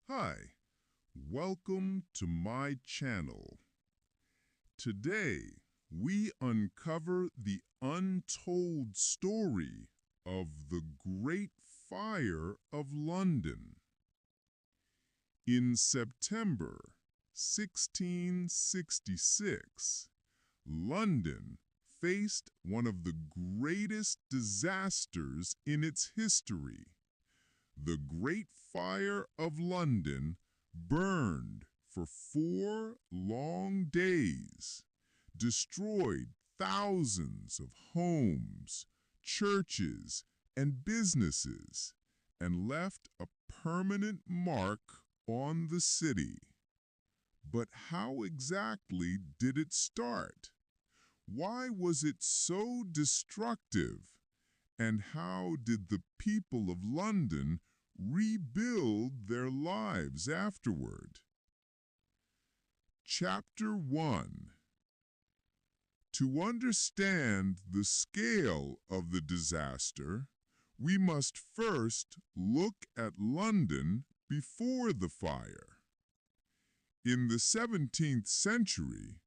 Hi, welcome to my channel. Today, we uncover the untold story of the Great Fire of London. In September 1666, London faced one of the greatest disasters in its history. The Great Fire of London burned for 4 long days, destroyed thousands of homes, churches, and businesses, and left a permanent mark on the city. But how exactly did it start? Why was it so destructive? And how did the people of London rebuild their lives afterward? Chapter 1. To understand the scale of the disaster, we must first look at London before the fire. In the 17th century,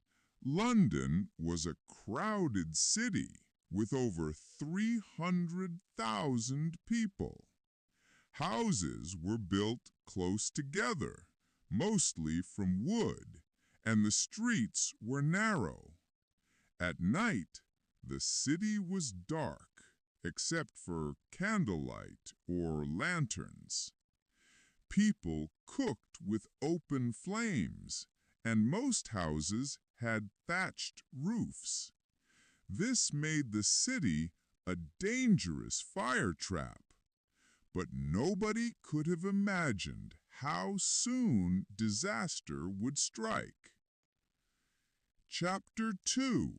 London was a crowded city with over 300,000 people. Houses were built close together, mostly from wood, and the streets were narrow. At night, the city was dark, except for candlelight or lanterns. People cooked with open flames, and most houses had thatched roofs. This made the city a dangerous fire trap, but nobody could have imagined how soon disaster would strike. Chapter 2.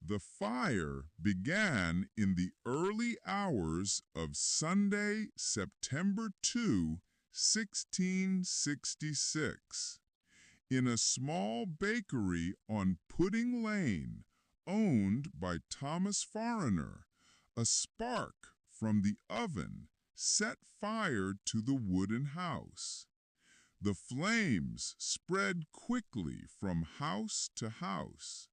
The fire began in the early hours of Sunday, September 2, 1666. In a small bakery on Pudding Lane, owned by Thomas Foreigner, a spark from the oven set fire to the wooden house. The flames spread quickly from house to house.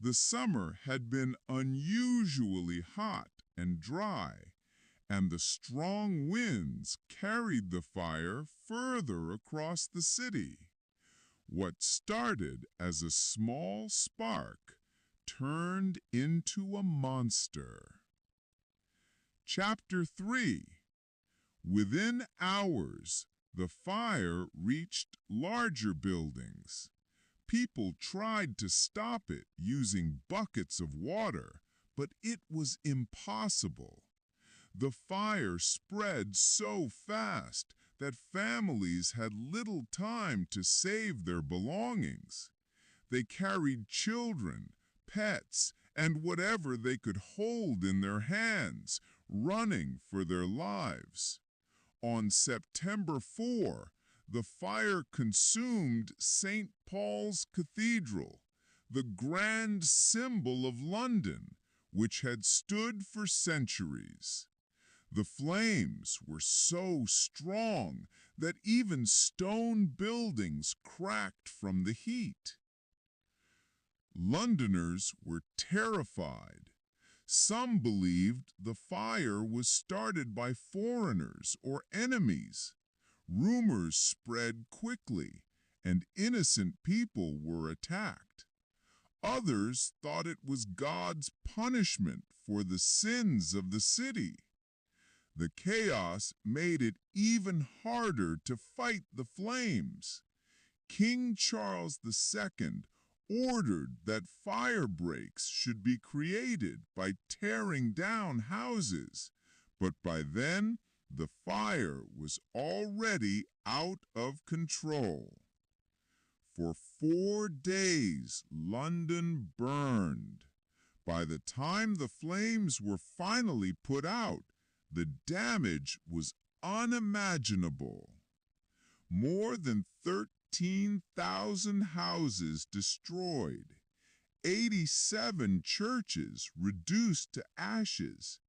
The summer had been unusually hot and dry, and the strong winds carried the fire further across the city. What started as a small spark turned into a monster. Chapter 3. Within hours, the fire reached larger buildings. People tried to stop it using buckets of water, but it was impossible. The fire spread so fast that families had little time to save their belongings. They carried children, pets, and whatever they could hold in their hands, running for their lives. On September 4, the fire consumed St. Paul's Cathedral, the grand symbol of London, which had stood for centuries. The flames were so strong that even stone buildings cracked from the heat. Londoners were terrified. Some believed the fire was started by foreigners or enemies. Rumors spread quickly, and innocent people were attacked. Others thought it was God's punishment for the sins of the city. The chaos made it even harder to fight the flames. King Charles II ordered that fire breaks should be created by tearing down houses, but by then the fire was already out of control. For 4 days, London burned. By the time the flames were finally put out, the damage was unimaginable. More than 13,000 houses destroyed, 87 churches reduced to ashes,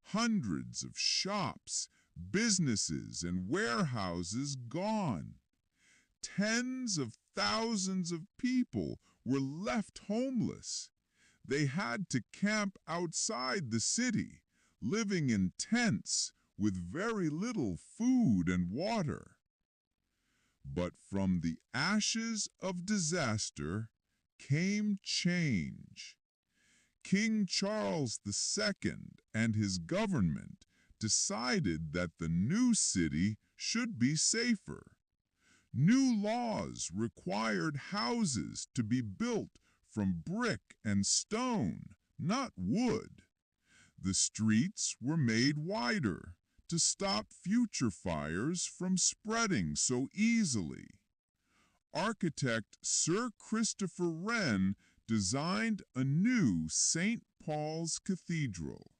hundreds of shops, businesses and warehouses gone. Tens of thousands of people were left homeless. They had to camp outside the city, living in tents with very little food and water. But from the ashes of disaster came change. King Charles II and his government decided that the new city should be safer. New laws required houses to be built from brick and stone, not wood. The streets were made wider to stop future fires from spreading so easily. Architect Sir Christopher Wren designed a new St. Paul's Cathedral,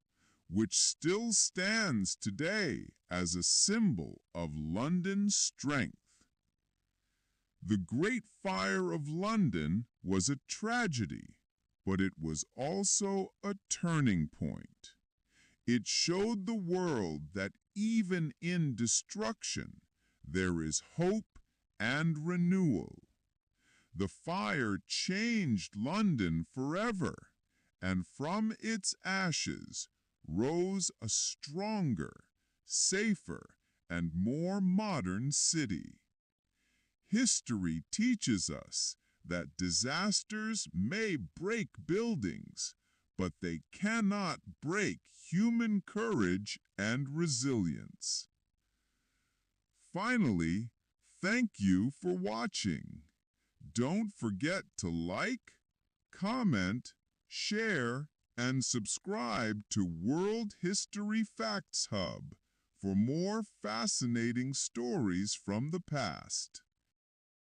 which still stands today as a symbol of London's strength. The Great Fire of London was a tragedy, but it was also a turning point. It showed the world that even in destruction, there is hope and renewal. The fire changed London forever, and from its ashes rose a stronger, safer, and more modern city. History teaches us that disasters may break buildings, but they cannot break human courage and resilience. Finally, thank you for watching. Don't forget to like, comment, share, and subscribe to World History Facts Hub for more fascinating stories from the past.